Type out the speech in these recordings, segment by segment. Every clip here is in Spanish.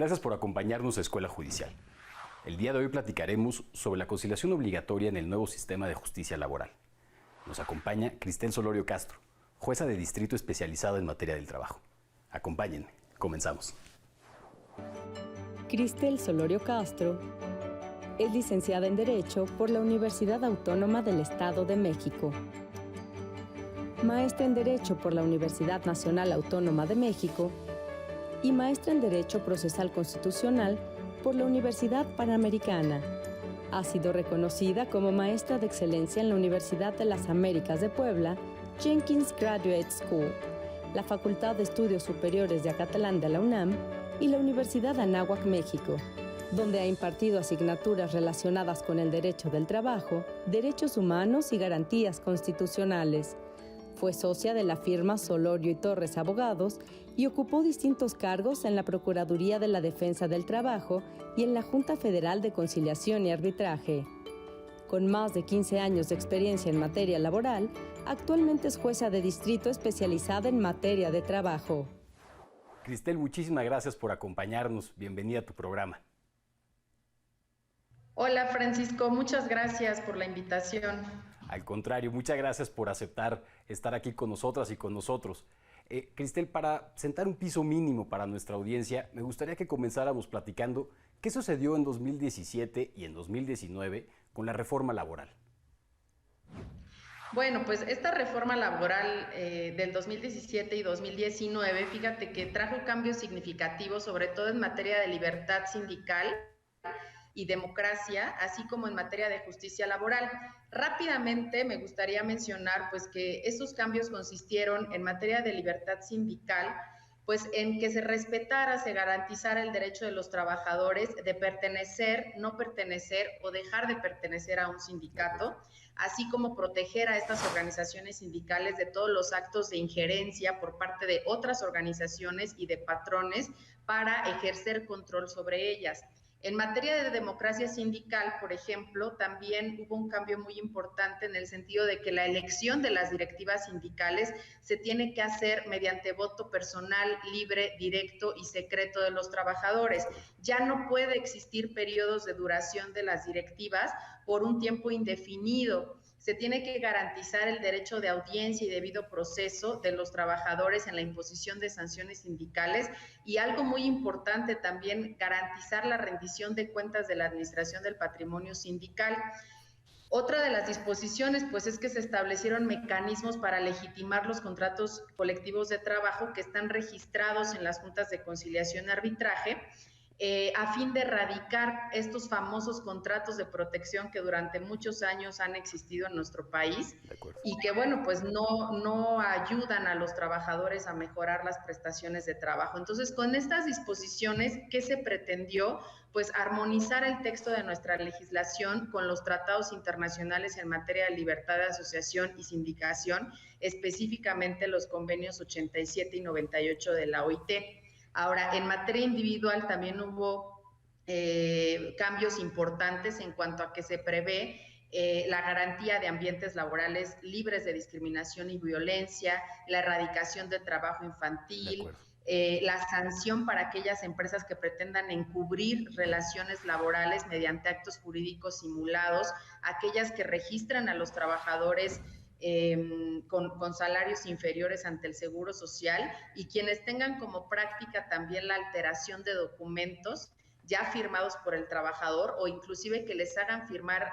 Gracias por acompañarnos a Escuela Judicial. El día de hoy platicaremos sobre la conciliación obligatoria en el nuevo sistema de justicia laboral. Nos acompaña Cristel Solorio Castro, jueza de distrito especializada en materia del trabajo. Acompáñenme, comenzamos. Cristel Solorio Castro es licenciada en Derecho por la Universidad Autónoma del Estado de México, maestra en Derecho por la Universidad Nacional Autónoma de México y maestra en Derecho Procesal Constitucional por la Universidad Panamericana. Ha sido reconocida como maestra de excelencia en la Universidad de las Américas de Puebla, Jenkins Graduate School, la Facultad de Estudios Superiores de Acatlán de la UNAM y la Universidad Anáhuac, México, donde ha impartido asignaturas relacionadas con el derecho del trabajo, derechos humanos y garantías constitucionales. Fue socia de la firma Solorio y Torres Abogados y ocupó distintos cargos en la Procuraduría de la Defensa del Trabajo y en la Junta Federal de Conciliación y Arbitraje. Con más de 15 años de experiencia en materia laboral, actualmente es jueza de distrito especializada en materia de trabajo. Cristel, muchísimas gracias por acompañarnos. Bienvenida a tu programa. Hola Francisco, muchas gracias por la invitación. Al contrario, muchas gracias por aceptar estar aquí con nosotras y con nosotros. Cristel, para sentar un piso mínimo para nuestra audiencia, me gustaría que comenzáramos platicando qué sucedió en 2017 y en 2019 con la reforma laboral. Bueno, pues esta reforma laboral del 2017 y 2019, fíjate que trajo cambios significativos, sobre todo en materia de libertad sindical y democracia, así como en materia de justicia laboral. Rápidamente me gustaría mencionar pues que estos cambios consistieron en materia de libertad sindical, pues en que se respetara, se garantizara el derecho de los trabajadores de pertenecer, no pertenecer o dejar de pertenecer a un sindicato, así como proteger a estas organizaciones sindicales de todos los actos de injerencia por parte de otras organizaciones y de patrones para ejercer control sobre ellas. En materia de democracia sindical, por ejemplo, también hubo un cambio muy importante en el sentido de que la elección de las directivas sindicales se tiene que hacer mediante voto personal, libre, directo y secreto de los trabajadores. Ya no puede existir periodos de duración de las directivas por un tiempo indefinido. Se tiene que garantizar el derecho de audiencia y debido proceso de los trabajadores en la imposición de sanciones sindicales y algo muy importante también, garantizar la rendición de cuentas de la administración del patrimonio sindical. Otra de las disposiciones, pues, es que se establecieron mecanismos para legitimar los contratos colectivos de trabajo que están registrados en las juntas de conciliación y arbitraje, a fin de erradicar estos famosos contratos de protección que durante muchos años han existido en nuestro país y que, bueno, pues no ayudan a los trabajadores a mejorar las prestaciones de trabajo. Entonces, con estas disposiciones, ¿qué se pretendió? Pues armonizar el texto de nuestra legislación con los tratados internacionales en materia de libertad de asociación y sindicación, específicamente los convenios 87 y 98 de la OIT. Ahora, en materia individual también hubo cambios importantes en cuanto a que se prevé la garantía de ambientes laborales libres de discriminación y violencia, la erradicación del trabajo infantil, la sanción para aquellas empresas que pretendan encubrir relaciones laborales mediante actos jurídicos simulados, aquellas que registran a los trabajadores con salarios inferiores ante el Seguro Social y quienes tengan como práctica también la alteración de documentos ya firmados por el trabajador o inclusive que les hagan firmar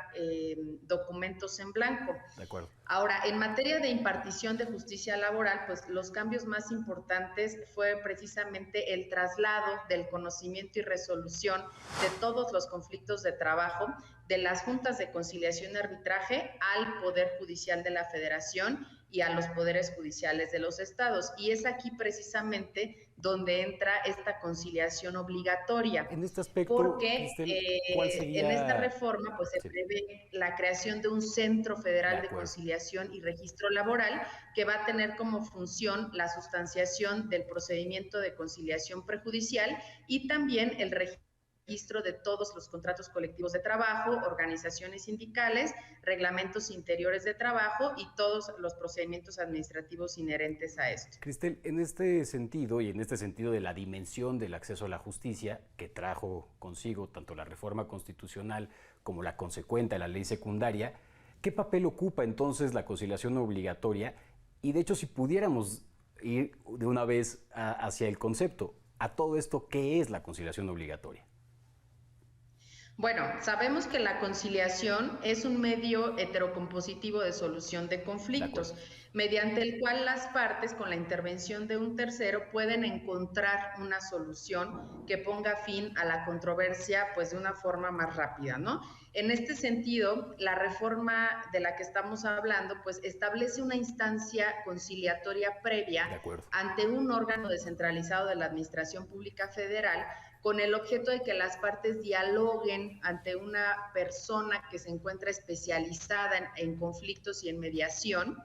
documentos en blanco. De acuerdo. Ahora, en materia de impartición de justicia laboral, pues los cambios más importantes fue precisamente el traslado del conocimiento y resolución de todos los conflictos de trabajo de las juntas de conciliación y arbitraje al Poder Judicial de la Federación y a los poderes judiciales de los estados. Y es aquí precisamente donde entra esta conciliación obligatoria. En este aspecto, porque Cristel, ¿cuál sería? En esta reforma pues se prevé la creación de un Centro Federal de Conciliación y Registro Laboral que va a tener como función la sustanciación del procedimiento de conciliación prejudicial y también el registro registro de todos los contratos colectivos de trabajo, organizaciones sindicales, reglamentos interiores de trabajo y todos los procedimientos administrativos inherentes a esto. Cristel, en este sentido y en este sentido de la dimensión del acceso a la justicia que trajo consigo tanto la reforma constitucional como la consecuente a la ley secundaria, ¿qué papel ocupa entonces la conciliación obligatoria? Y de hecho, si pudiéramos ir de una vez hacia el concepto, a todo esto, ¿qué es la conciliación obligatoria? Bueno, sabemos que la conciliación es un medio heterocompositivo de solución de conflictos, mediante el cual las partes, con la intervención de un tercero, pueden encontrar una solución que ponga fin a la controversia, pues de una forma más rápida, ¿no? En este sentido, la reforma de la que estamos hablando, pues establece una instancia conciliatoria previa ante un órgano descentralizado de la Administración Pública Federal, con el objeto de que las partes dialoguen ante una persona que se encuentra especializada en conflictos y en mediación,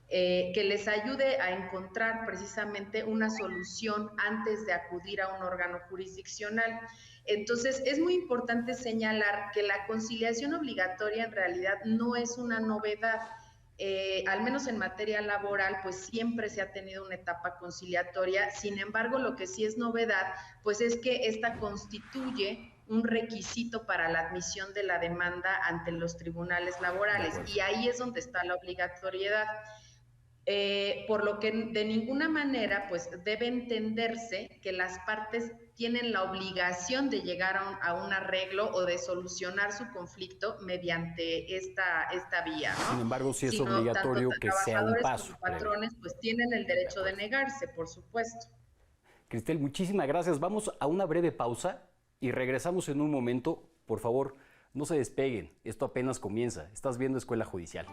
que les ayude a encontrar precisamente una solución antes de acudir a un órgano jurisdiccional. Entonces, es muy importante señalar que la conciliación obligatoria en realidad no es una novedad. Al menos en materia laboral, pues siempre se ha tenido una etapa conciliatoria. Sin embargo, lo que sí es novedad, pues es que esta constituye un requisito para la admisión de la demanda ante los tribunales laborales, y ahí es donde está la obligatoriedad. Por lo que de ninguna manera pues debe entenderse que las partes tienen la obligación de llegar a un arreglo o de solucionar su conflicto mediante esta vía, ¿no? Sin embargo, sí es obligatorio que sea un paso. Como patrones pues tienen el derecho de negarse, por supuesto. Cristel, muchísimas gracias. Vamos a una breve pausa y regresamos en un momento. Por favor, no se despeguen. Esto apenas comienza. Estás viendo Escuela Judicial.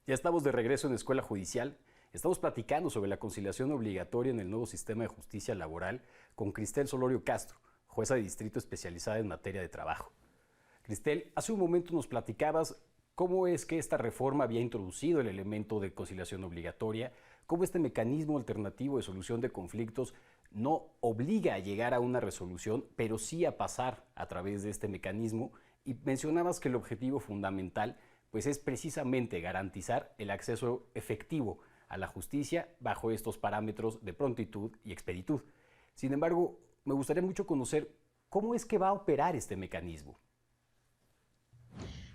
Ya estamos de regreso en Escuela Judicial. Estamos platicando sobre la conciliación obligatoria en el nuevo sistema de justicia laboral con Cristel Solorio Castro, jueza de distrito especializada en materia de trabajo. Cristel, hace un momento nos platicabas cómo es que esta reforma había introducido el elemento de conciliación obligatoria, cómo este mecanismo alternativo de solución de conflictos no obliga a llegar a una resolución, pero sí a pasar a través de este mecanismo, y mencionabas que el objetivo fundamental pues es precisamente garantizar el acceso efectivo a la justicia bajo estos parámetros de prontitud y expeditud. Sin embargo, me gustaría mucho conocer cómo es que va a operar este mecanismo.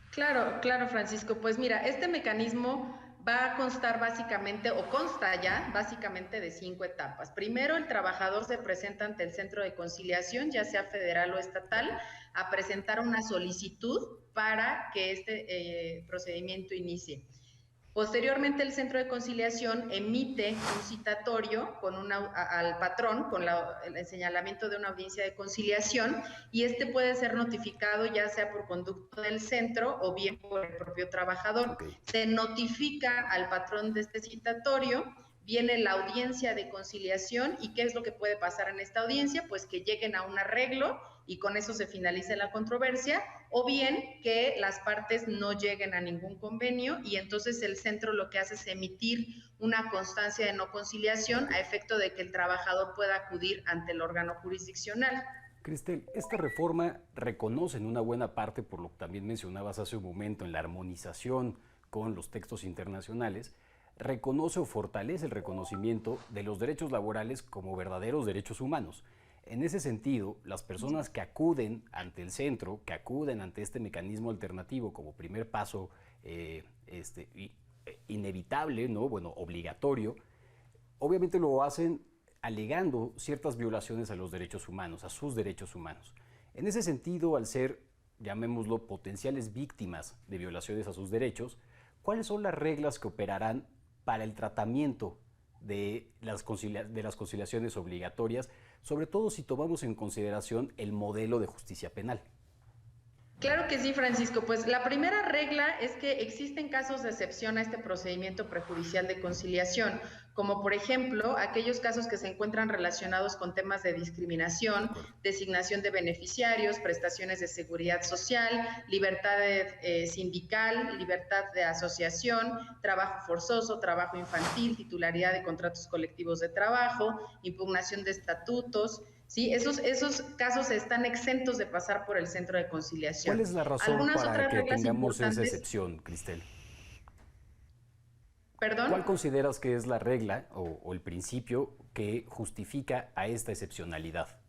Claro, Francisco. Pues mira, este mecanismo va a constar básicamente, o consta ya básicamente de 5 etapas. Primero, el trabajador se presenta ante el centro de conciliación, ya sea federal o estatal, a presentar una solicitud para que este procedimiento inicie. Posteriormente, el centro de conciliación emite un citatorio al patrón con el señalamiento de una audiencia de conciliación, y este puede ser notificado ya sea por conducto del centro o bien por el propio trabajador. Se notifica al patrón de este citatorio, viene la audiencia de conciliación, y ¿qué es lo que puede pasar en esta audiencia? Pues que lleguen a un arreglo y con eso se finalice la controversia, o bien que las partes no lleguen a ningún convenio, y entonces el centro lo que hace es emitir una constancia de no conciliación a efecto de que el trabajador pueda acudir ante el órgano jurisdiccional. Cristel, esta reforma reconoce en una buena parte, por lo que también mencionabas hace un momento, en la armonización con los textos internacionales, reconoce o fortalece el reconocimiento de los derechos laborales como verdaderos derechos humanos. En ese sentido, las personas que acuden ante el centro, que acuden ante este mecanismo alternativo como primer paso inevitable, ¿no? Bueno, obligatorio, obviamente lo hacen alegando ciertas violaciones a los derechos humanos, a sus derechos humanos. En ese sentido, al ser, llamémoslo, potenciales víctimas de violaciones a sus derechos, ¿cuáles son las reglas que operarán para el tratamiento de las conciliaciones obligatorias, sobre todo si tomamos en consideración el modelo de justicia penal? Claro que sí, Francisco. Pues la primera regla es que existen casos de excepción a este procedimiento prejudicial de conciliación, como por ejemplo aquellos casos que se encuentran relacionados con temas de De discriminación, acuerdo. designación de beneficiarios, prestaciones de seguridad social, libertad sindical, libertad de asociación, trabajo forzoso, trabajo infantil, titularidad de contratos colectivos de trabajo, impugnación de estatutos. Sí, esos casos están exentos de pasar por el centro de ¿Cuál conciliación. es la razón Algunas para otras que reglas tengamos esa importantes, excepción, Cristel? perdón. ¿Cuál consideras que es la regla o el principio que justifica a esta excepcionalidad?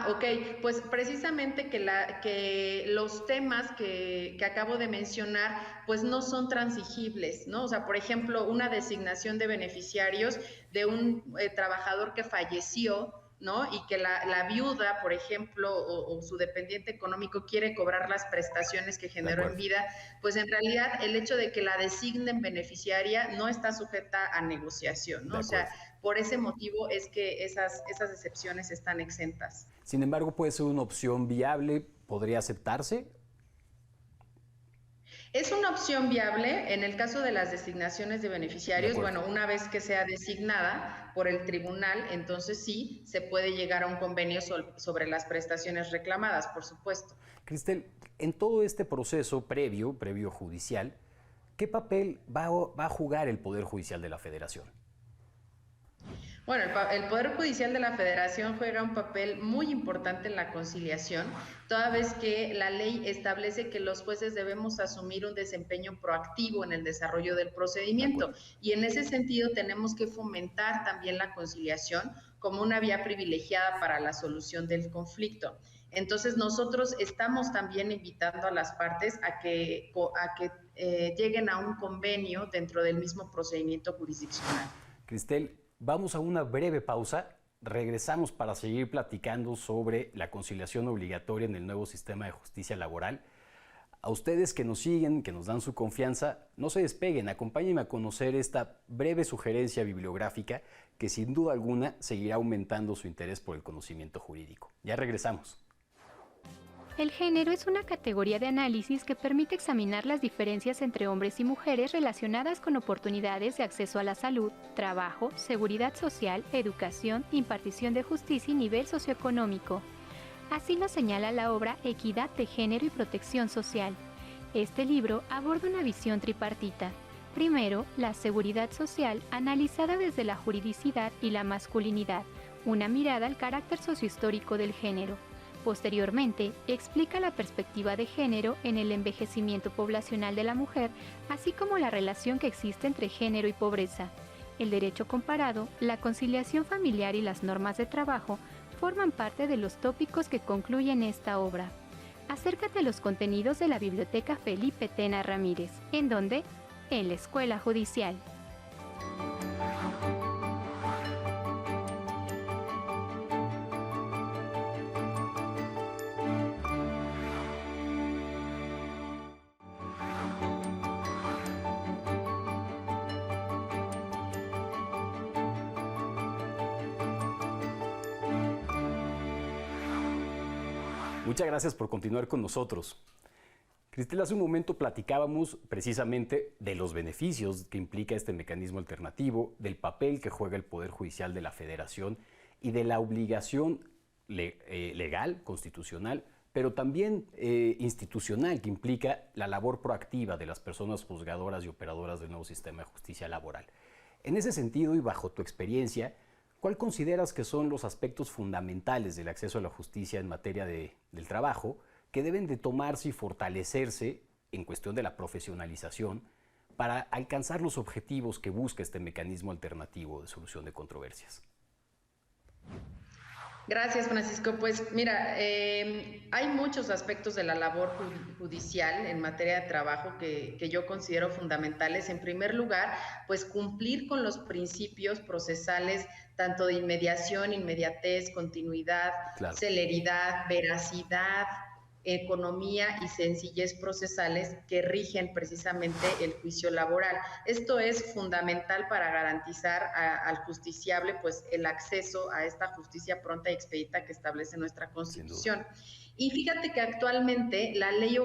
Ok, pues precisamente que los temas que acabo de mencionar, pues no son transigibles, ¿no? O sea, por ejemplo, una designación de beneficiarios de un trabajador que falleció, ¿no? Y que la viuda, por ejemplo, o su dependiente económico quiere cobrar las prestaciones que De generó en acuerdo, vida, pues en realidad el hecho de que la designen beneficiaria no está sujeta a negociación, de ¿no? O sea, acuerdo. por ese motivo es que esas excepciones están exentas. Sin embargo, puede ser una opción viable, podría aceptarse. Es una opción viable en el caso de las designaciones de De beneficiarios. acuerdo. Bueno, una vez que sea designada por el tribunal, entonces sí se puede llegar a un convenio sobre las prestaciones reclamadas, por supuesto. Cristel, en todo este proceso previo judicial, ¿qué papel va a jugar el Poder Judicial de la Federación? Bueno, el Poder Judicial de la Federación juega un papel muy importante en la conciliación, toda vez que la ley establece que los jueces debemos asumir un desempeño proactivo en el desarrollo del De procedimiento acuerdo. y en ese sentido tenemos que fomentar también la conciliación como una vía privilegiada para la solución del conflicto. Entonces nosotros estamos también invitando a las partes a que lleguen a un convenio dentro del mismo procedimiento jurisdiccional. Cristel, vamos a una breve pausa. Regresamos para seguir platicando sobre la conciliación obligatoria en el nuevo sistema de justicia laboral. A ustedes que nos siguen, que nos dan su confianza, no se despeguen, acompáñenme a conocer esta breve sugerencia bibliográfica que sin duda alguna seguirá aumentando su interés por el conocimiento jurídico. Ya regresamos. El género es una categoría de análisis que permite examinar las diferencias entre hombres y mujeres relacionadas con oportunidades de acceso a la salud, trabajo, seguridad social, educación, impartición de justicia y nivel socioeconómico. Así lo señala la obra Equidad de Género y Protección Social. Este libro aborda una visión tripartita. Primero, la seguridad social analizada desde la juridicidad y la masculinidad, una mirada al carácter sociohistórico del género. Posteriormente, explica la perspectiva de género en el envejecimiento poblacional de la mujer, así como la relación que existe entre género y pobreza. El derecho comparado, la conciliación familiar y las normas de trabajo forman parte de los tópicos que concluyen esta obra. Acércate a los contenidos de la Biblioteca Felipe Tena Ramírez. ¿En dónde? En la Escuela Judicial. Muchas gracias por continuar con nosotros. Cristel, hace un momento platicábamos precisamente de los beneficios que implica este mecanismo alternativo, del papel que juega el Poder Judicial de la Federación y de la obligación legal, constitucional, pero también institucional, que implica la labor proactiva de las personas juzgadoras y operadoras del nuevo sistema de justicia laboral. En ese sentido y bajo tu experiencia, ¿cuál consideras que son los aspectos fundamentales del acceso a la justicia en materia del trabajo que deben de tomarse y fortalecerse en cuestión de la profesionalización para alcanzar los objetivos que busca este mecanismo alternativo de solución de controversias? Gracias, Francisco. Pues mira, hay muchos aspectos de la labor judicial en materia de trabajo que yo considero fundamentales. En primer lugar, pues cumplir con los principios procesales tanto de inmediación, inmediatez, continuidad, Claro. celeridad, veracidad, economía y sencillez procesales que rigen precisamente el juicio laboral. Esto es fundamental para garantizar al justiciable pues el acceso a esta justicia pronta y expedita que establece nuestra Constitución. Y fíjate que actualmente la ley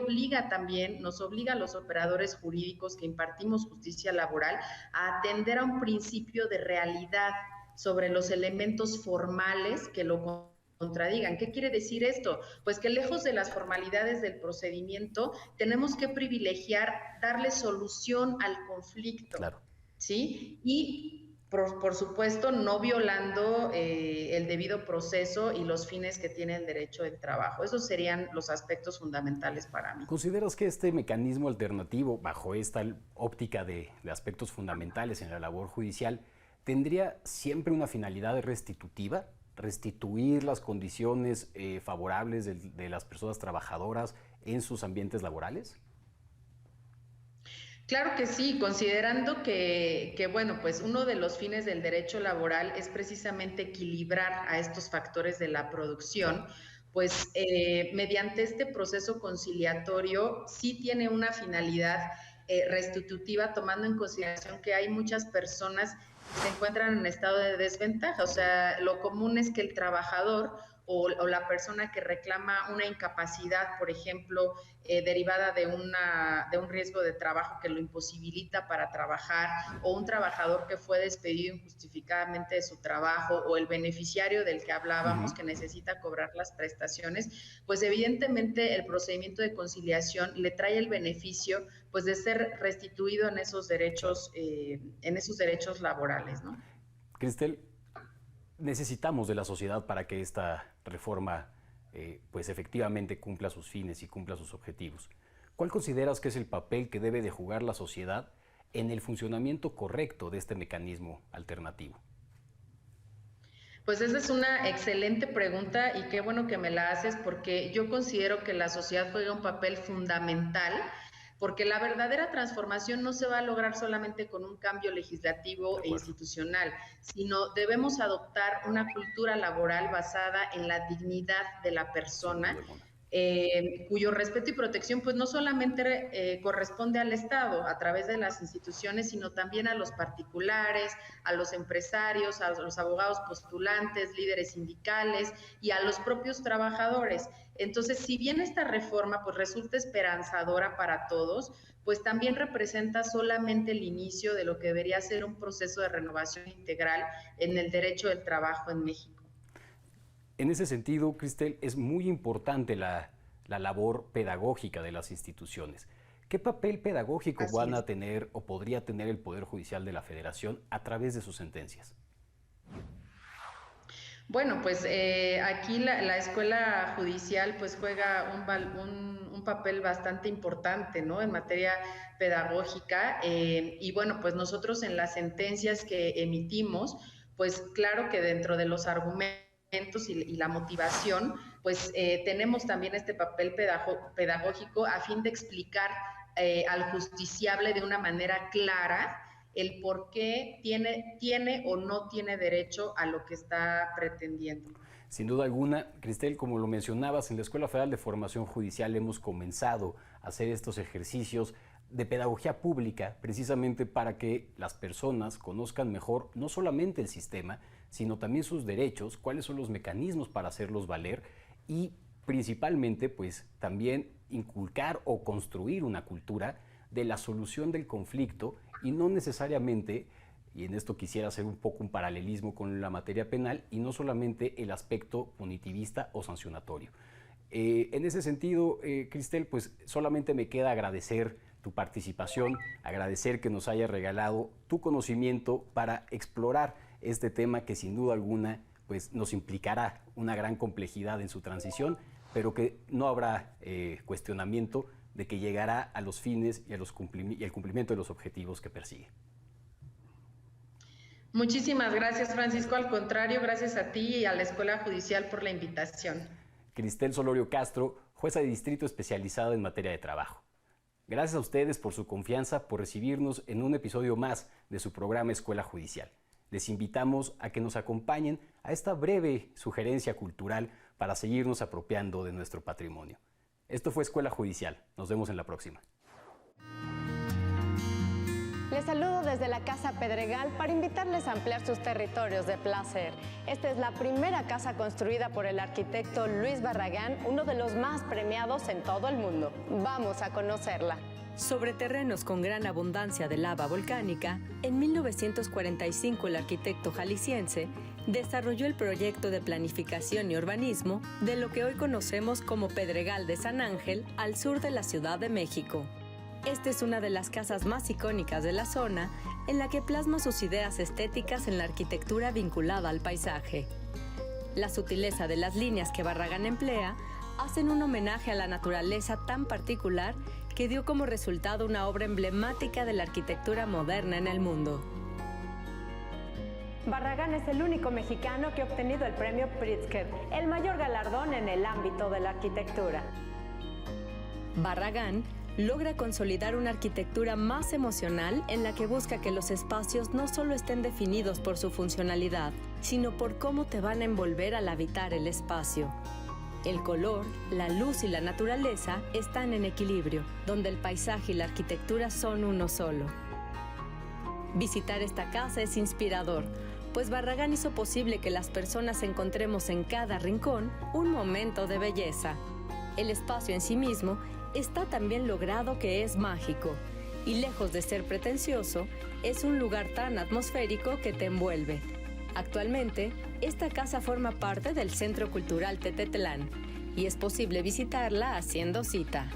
nos obliga a los operadores jurídicos que impartimos justicia laboral a atender a un principio de realidad sobre los elementos formales que lo contradigan. ¿Qué quiere decir esto? Pues que lejos de las formalidades del procedimiento, tenemos que privilegiar darle solución al conflicto, claro. ¿Sí? Y por supuesto, no violando el debido proceso y los fines que tiene el derecho del trabajo. Esos serían los aspectos fundamentales para mí. ¿Consideras que este mecanismo alternativo, bajo esta óptica de aspectos fundamentales en la labor judicial, tendría siempre una finalidad restitutiva? ¿Restituir las condiciones favorables de las personas trabajadoras en sus ambientes laborales? Claro que sí, considerando que bueno, pues uno de los fines del derecho laboral es precisamente equilibrar a estos factores de la producción, pues mediante este proceso conciliatorio sí tiene una finalidad restitutiva, tomando en consideración que hay muchas personas que se encuentran en estado de desventaja. O sea, lo común es que el trabajador o la persona que reclama una incapacidad, por ejemplo, derivada de un riesgo de trabajo que lo imposibilita para trabajar, o un trabajador que fue despedido injustificadamente de su trabajo, o el beneficiario del que hablábamos que necesita cobrar las prestaciones, pues evidentemente el procedimiento de conciliación le trae el beneficio pues de ser restituido en esos derechos laborales, ¿no? Cristel, necesitamos de la sociedad para que esta reforma pues efectivamente cumpla sus fines y cumpla sus objetivos. ¿Cuál consideras que es el papel que debe de jugar la sociedad en el funcionamiento correcto de este mecanismo alternativo? Pues esa es una excelente pregunta y qué bueno que me la haces, porque yo considero que la sociedad juega un papel fundamental, porque la verdadera transformación no se va a lograr solamente con un cambio legislativo e institucional, sino debemos adoptar una cultura laboral basada en la dignidad de la persona, cuyo respeto y protección pues no solamente corresponde al Estado a través de las instituciones, sino también a los particulares, a los empresarios, a los abogados postulantes, líderes sindicales y a los propios trabajadores. Entonces, si bien esta reforma pues resulta esperanzadora para todos, pues también representa solamente el inicio de lo que debería ser un proceso de renovación integral en el derecho del trabajo en México. En ese sentido, Cristel, es muy importante la labor pedagógica de las instituciones. ¿Qué papel pedagógico van a tener o podría tener el Poder Judicial de la Federación a través de sus sentencias? Bueno, pues aquí la escuela judicial pues juega un papel bastante importante, ¿no?, en materia pedagógica, y bueno, pues nosotros en las sentencias que emitimos, pues claro que dentro de los argumentos y la motivación, pues tenemos también este papel pedagógico a fin de explicar al justiciable de una manera clara el por qué tiene o no tiene derecho a lo que está pretendiendo. Sin duda alguna, Cristel, como lo mencionabas, en la Escuela Federal de Formación Judicial hemos comenzado a hacer estos ejercicios de pedagogía pública precisamente para que las personas conozcan mejor no solamente el sistema, sino también sus derechos, cuáles son los mecanismos para hacerlos valer y principalmente pues también inculcar o construir una cultura de la solución del conflicto y no necesariamente, y en esto quisiera hacer un poco un paralelismo con la materia penal, y no solamente el aspecto punitivista o sancionatorio. En ese sentido, Cristel, pues solamente me queda agradecer tu participación, agradecer que nos hayas regalado tu conocimiento para explorar este tema que sin duda alguna pues, nos implicará una gran complejidad en su transición, pero que no habrá cuestionamiento de que llegará a los fines y el cumplimiento de los objetivos que persigue. Muchísimas gracias, Francisco. Al contrario, gracias a ti y a la Escuela Judicial por la invitación. Cristel Solorio Castro, jueza de distrito especializada en materia de trabajo. Gracias a ustedes por su confianza, por recibirnos en un episodio más de su programa Escuela Judicial. Les invitamos a que nos acompañen a esta breve sugerencia cultural para seguirnos apropiando de nuestro patrimonio. Esto fue Escuela Judicial. Nos vemos en la próxima. Les saludo desde la Casa Pedregal para invitarles a ampliar sus territorios de placer. Esta es la primera casa construida por el arquitecto Luis Barragán, uno de los más premiados en todo el mundo. Vamos a conocerla. Sobre terrenos con gran abundancia de lava volcánica, en 1945 el arquitecto jalisciense desarrolló el proyecto de planificación y urbanismo de lo que hoy conocemos como Pedregal de San Ángel, al sur de la Ciudad de México. Esta es una de las casas más icónicas de la zona, en la que plasma sus ideas estéticas en la arquitectura vinculada al paisaje. La sutileza de las líneas que Barragán emplea hacen un homenaje a la naturaleza tan particular que dio como resultado una obra emblemática de la arquitectura moderna en el mundo. Barragán es el único mexicano que ha obtenido el premio Pritzker, el mayor galardón en el ámbito de la arquitectura. Barragán logra consolidar una arquitectura más emocional en la que busca que los espacios no solo estén definidos por su funcionalidad, sino por cómo te van a envolver al habitar el espacio. El color, la luz y la naturaleza están en equilibrio, donde el paisaje y la arquitectura son uno solo. Visitar esta casa es inspirador, pues Barragán hizo posible que las personas encontremos en cada rincón un momento de belleza. El espacio en sí mismo está tan bien logrado que es mágico, y lejos de ser pretencioso, es un lugar tan atmosférico que te envuelve. Actualmente, esta casa forma parte del Centro Cultural Tetetlán, y es posible visitarla haciendo cita.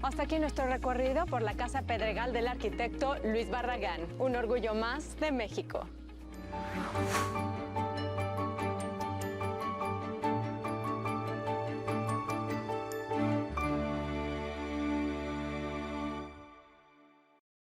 Hasta aquí nuestro recorrido por la Casa Pedregal del arquitecto Luis Barragán, un orgullo más de México.